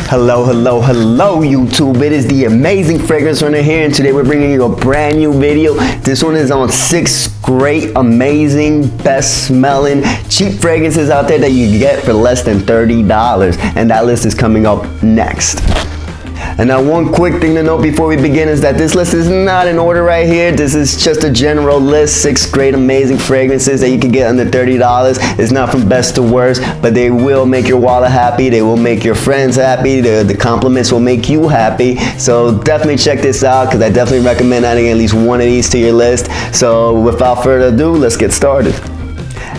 Hello, hello, hello YouTube. It is the Amazing Fragrance Runner here, and today we're bringing you a brand new video. This one is on 6 great, amazing, best smelling, cheap fragrances out there that you can get for less than $30. And that list is coming up next. And now one quick thing to note before we begin is that this list is not in order right here. This is just a general list, 6 great amazing fragrances that you can get under $30. It's not from best to worst, but they will make your wallet happy. They will make your friends happy. The compliments will make you happy. So definitely check this out, because I definitely recommend adding at least one of these to your list. So without further ado, let's get started.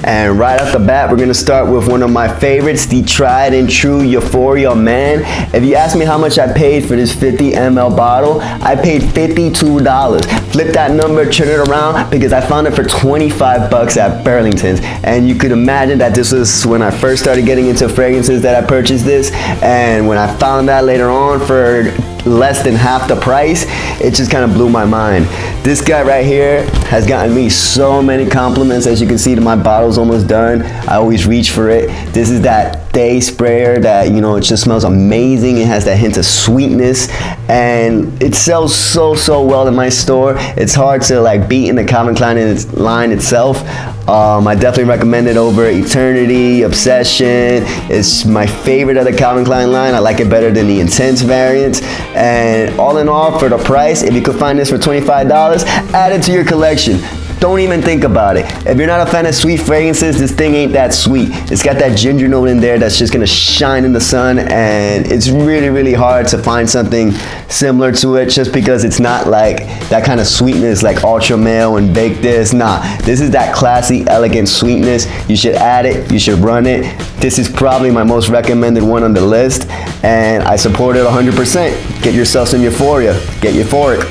And right off the bat, we're gonna start with one of my favorites, the tried and true Euphoria Man. If you ask me how much I paid for this 50 ml bottle, I paid $52. Flip that number, turn it around, because I found it for 25 bucks at Burlington's. And you could imagine that this was when I first started getting into fragrances that I purchased this. And when I found that later on for less than half the price, it just kind of blew my mind. This guy right here has gotten me so many compliments. As you can see, my bottle's almost done. I always reach for it. This is that day sprayer that, you know, it just smells amazing. It has that hint of sweetness, and it sells so well in my store. It's hard to like beat in the Calvin Klein line itself. I definitely recommend it over Eternity, Obsession. It's my favorite of the Calvin Klein line. I like it better than the Intense variant. And all in all, for the price, if you could find this for $25, add it to your collection. Don't even think about it. If you're not a fan of sweet fragrances, this thing ain't that sweet. It's got that ginger note in there that's just gonna shine in the sun, and it's really hard to find something similar to it, just because it's not like that kind of sweetness like Ultra Male and Bake This. Nah, this is that classy, elegant sweetness. You should add it, you should run it. This is probably my most recommended one on the list, and I support it 100%. Get yourself some Euphoria, get euphoric.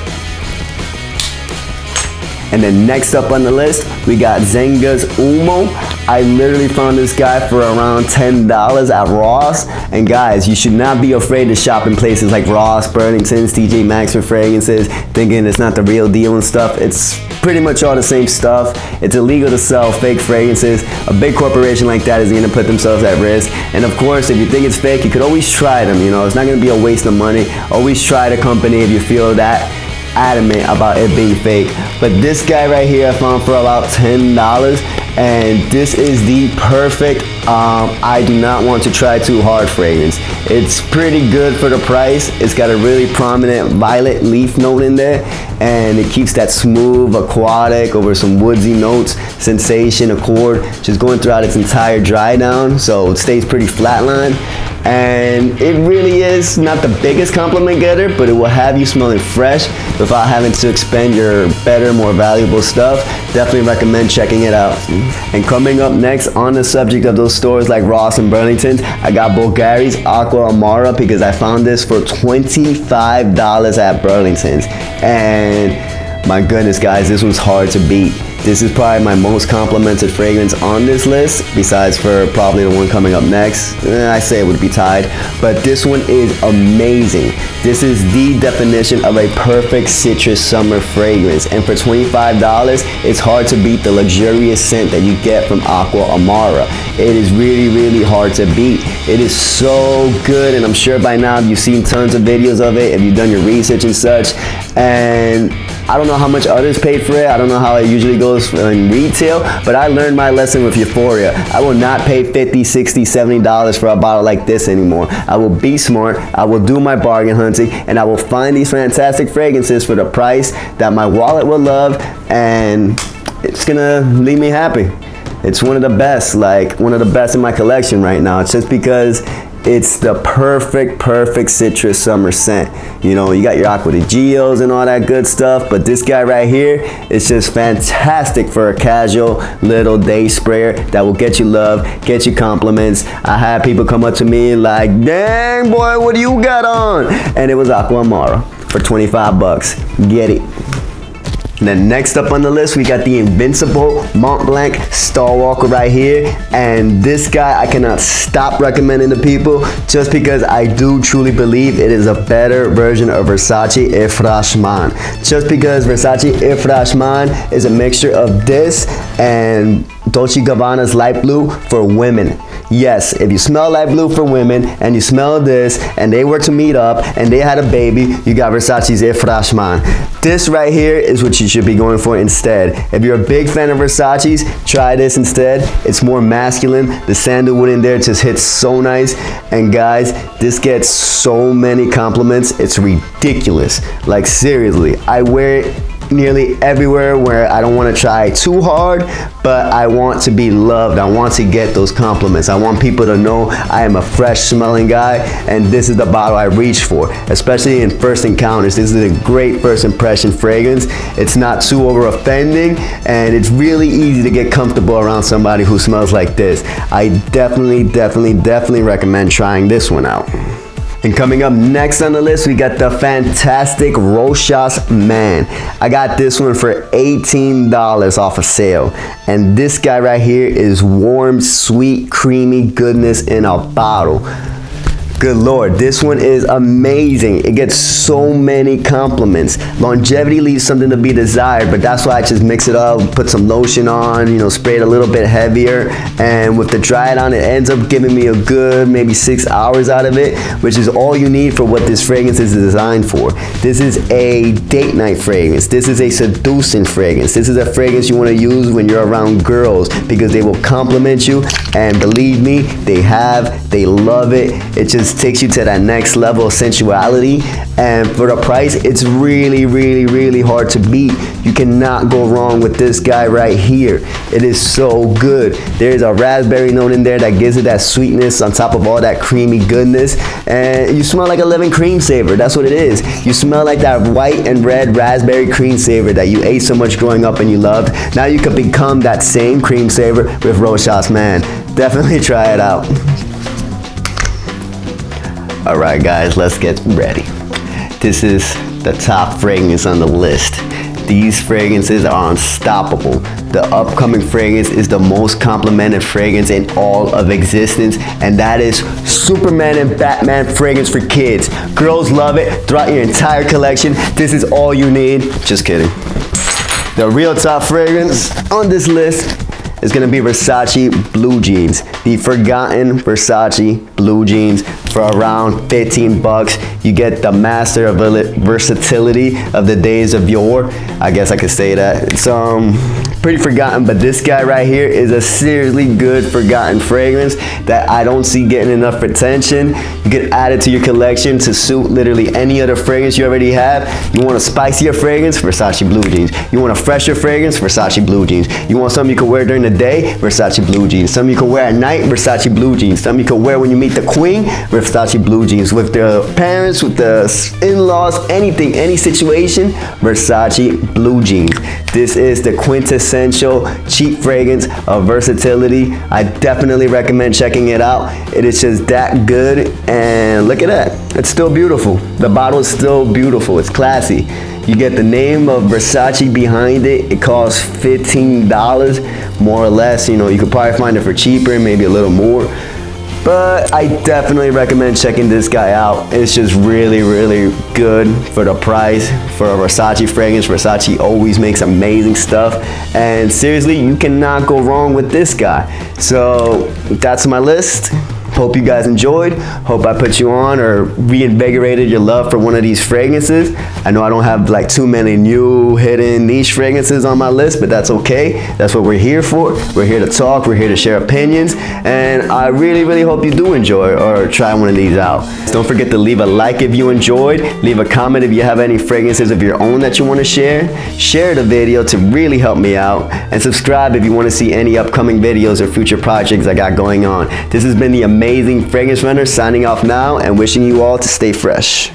And then next up on the list, we got Zenga's Umo. I literally found this guy for around $10 at Ross. And guys, you should not be afraid to shop in places like Ross, Burlington's, TJ Maxx for fragrances, thinking it's not the real deal and stuff. It's pretty much all the same stuff. It's illegal to sell fake fragrances. A big corporation like that is gonna put themselves at risk. And of course, if you think it's fake, you could always try them. You know, it's not gonna be a waste of money. Always try the company if you feel that adamant about it being fake. But this guy right here I found for about $10, and this is the perfect I do not want to try too hard fragrance. It's pretty good for the price. It's got a really prominent violet leaf note in there, and it keeps that smooth aquatic over some woodsy notes, sensation, accord, just going throughout its entire dry down, so it stays pretty flatline. And it really is not the biggest compliment getter, but it will have you smelling fresh without having to expend your better, more valuable stuff. Definitely recommend checking it out. And coming up next, on the subject of those stores like Ross and Burlington's, I got Bulgari's Aqua Amara, because I found this for $25 at Burlington's. And my goodness guys, this was hard to beat. This is probably my most complimented fragrance on this list, besides for probably the one coming up next. I say it would be tied, but this one is amazing. This is the definition of a perfect citrus summer fragrance, and for $25, it's hard to beat the luxurious scent that you get from Aqua Amara. It is really hard to beat. It is so good, and I'm sure by now you've seen tons of videos of it if you've done your research and such. And I don't know how much others paid for it. I don't know how it usually goes in retail, but I learned my lesson with Euphoria. I will not pay $50, $60, $70 for a bottle like this anymore. I will be smart, I will do my bargain hunting, and I will find these fantastic fragrances for the price that my wallet will love, and it's gonna leave me happy. It's one of the best, like one of the best in my collection right now. It's just because it's the perfect citrus summer scent. You know, you got your Aqua di Gios and all that good stuff, but this guy right here is just fantastic for a casual little day sprayer that will get you love, get you compliments. I had people come up to me like, dang boy, what do you got on? And it was Aqua Amara for 25 bucks. Get it. And then next up on the list, we got the Invincible Mont Blanc Starwalker right here. And this guy I cannot stop recommending to people, just because I do truly believe it is a better version of Versace Ifrashman. Just because Versace Ifrashman is a mixture of this and Dolce & Gabbana's light blue for women. Yes, if you smell like blue for women and you smell this and they were to meet up and they had a baby, you got Versace's Air Freshman. This right here is what you should be going for instead. If you're a big fan of Versace's, try this instead. It's more masculine. The sandalwood in there just hits so nice. And guys, this gets so many compliments. It's ridiculous. Like seriously, I wear it nearly everywhere where I don't want to try too hard, but I want to be loved. I want to get those compliments. I want people to know I am a fresh smelling guy, and this is the bottle I reach for, especially in first encounters. This is a great first impression fragrance. It's not too over offending, and it's really easy to get comfortable around somebody who smells like this. I definitely recommend trying this one out. And coming up next on the list, we got the fantastic Rochas Man. I got this one for $18 off of sale. And this guy right here is warm, sweet, creamy goodness in a bottle. Good Lord, this one is amazing. It gets so many compliments. Longevity leaves something to be desired, but that's why I just mix it up, put some lotion on, you know, spray it a little bit heavier, and with the dry it on, it ends up giving me a good maybe 6 hours out of it, which is all you need for what this fragrance is designed for. This is a date night fragrance. This is a seducing fragrance. This is a fragrance you want to use when you're around girls because they will compliment you, and believe me, they love it. It just takes you to that next level of sensuality, and for the price, it's really hard to beat. You cannot go wrong with this guy right here. It is so good. There's a raspberry note in there that gives it that sweetness on top of all that creamy goodness, and you smell like a living cream saver. That's what it is. You smell like that white and red raspberry cream saver that you ate so much growing up and you loved. Now you could become that same cream saver with Rochas Man. Definitely try it out. All right, guys, let's get ready. This is the top fragrance on the list. These fragrances are unstoppable. The upcoming fragrance is the most complimented fragrance in all of existence, and that is Superman and Batman fragrance for kids. Girls love it throughout your entire collection. This is all you need. Just kidding. The real top fragrance on this list is gonna be Versace Blue Jeans. The forgotten Versace Blue Jeans for around 15 bucks. You get the master of versatility of the days of yore. I guess I could say that. It's pretty forgotten, but this guy right here is a seriously good forgotten fragrance that I don't see getting enough attention. You can add it to your collection to suit literally any other fragrance you already have. You want a spicier fragrance? Versace Blue Jeans. You want a fresher fragrance? Versace Blue Jeans. You want something you can wear during the day? Versace Blue Jeans. Something you can wear at night? Versace Blue Jeans. Something you can wear when you meet the queen? Versace Blue Jeans. With the parents, with the in-laws, anything, any situation, Versace Blue Jeans. This is the quintessential cheap fragrance of versatility. I definitely recommend checking it out. It is just that good, and look at that. It's still beautiful. The bottle is still beautiful. It's classy. You get the name of Versace behind it. It costs $15, more or less. You know, you could probably find it for cheaper, maybe a little more. But I definitely recommend checking this guy out. It's just really good for the price. For a Versace fragrance, Versace always makes amazing stuff. And seriously, you cannot go wrong with this guy. So that's my list. Hope you guys enjoyed. Hope I put you on or reinvigorated your love for one of these fragrances. I know I don't have like too many new hidden niche fragrances on my list, but that's okay. That's what we're here for. We're here to talk. We're here to share opinions. And I really hope you do enjoy or try one of these out. Don't forget to leave a like if you enjoyed. Leave a comment if you have any fragrances of your own that you want to share. Share the video to really help me out. And subscribe if you want to see any upcoming videos or future projects I got going on. This has been the Amazing Fragrance Runner signing off now and wishing you all to stay fresh.